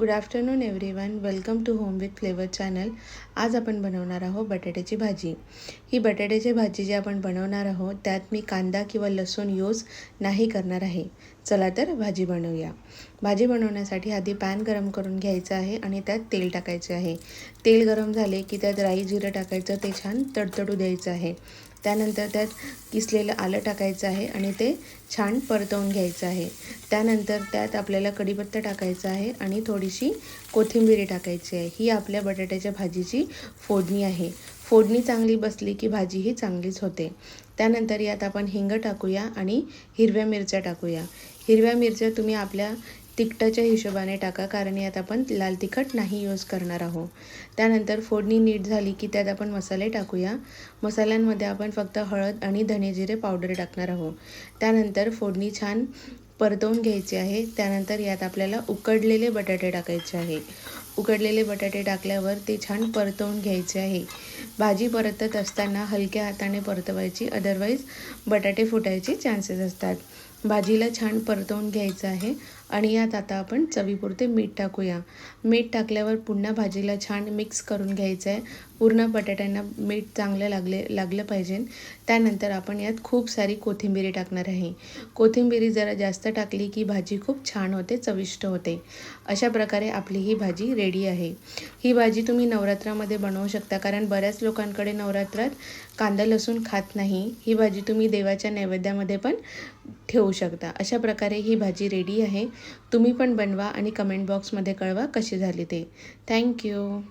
Good afternoon everyone. Welcome to home with flavour channel. आज आपण बनवणार आहोत बटाट्याची भाजी. ही बटाट्याची भाजी जी आपण बनवणार आहोत त्यात मी कांदा किंवा लसूण यूज नाही करणार आहे. चला तर भाजी बनवूया. भाजी बनवण्यासाठी आधी पॅन गरम करून घ्यायचं आहे आणि त्यात तेल टाकायचे आहे. तेल गरम झाले की त्यात राई जिरं टाकायचं, ते छान तडतडू द्यायचं आहे. त्यानंतर त्यात किसलेलं आलं टाकायचं आहे आणि ते छान परतवून घ्यायचं आहे. त्यानंतर त्यात आपल्याला कढीपत्ता टाकायचा आहे आणि थोडीशी कोथिंबीर टाकायची आहे. ही आपल्या बटाट्याच्या भाजीची फोडणी आहे. फोडणी चांगली बसली की भाजी ही चांगलीच होते. त्यानंतर यात आपण हिंग टाकूया आणि हिरव्या मिरच्या टाकूया. हिरव्या मिरच्या तुम्ही आपल्या तिखटाच्या हिशोबाने टाका, कारण यात आपण लाल तिखट नाही यूज करणार आहोत. त्यानंतर फोडणी नीट झाली की त्यात आपण मसाले टाकूया. मसाल्यांमध्ये आपण फक्त हळद आणि धने जिरे पावडर टाकणार आहोत. त्यानंतर फोडणी छान परतवून घ्यायची आहे. त्यानंतर यात आपल्याला उकडलेले बटाटे टाकायचे आहे. उकडलेले बटाटे टाकल्यावर ते छान परतवून घ्यायचे आहे. भाजी परतत असताना हलक्या हाताने परतवायची, अदरवाईज बटाटे फुटायचे चान्सेस असतात. भाजीला छान परतवून घ्यायचं आहे आणि यात आता आपण चवीपुरते मीठ टाकूया. मीठ टाकल्यावर पुन्हा भाजीला छान मिक्स करून घ्यायचं आहे. पूर्ण बटाट्यांना मीठ चांगलं लागलं पाहिजे. त्यानंतर आपण यात खूप सारी कोथिंबीर टाकणार आहे. कोथिंबीर जरा जास्त टाकली की भाजी खूप छान होते, चविष्ट होते. अशा प्रकारे आपली ही भाजी रेडी आहे. ही भाजी तुम्ही नवरात्रामध्ये बनवू शकता, कारण बऱ्याच लोकांकडे नवरात्रात कांदा लसूण खात नाही. ही भाजी तुम्ही देवाच्या नैवेद्यामध्ये पण ठेवू शकता. अशा प्रकारे ही भाजी रेडी आहे. तुम्ही पण बनवा आणि कमेंट बॉक्समध्ये कळवा कशी झाली ते. थँक्यू.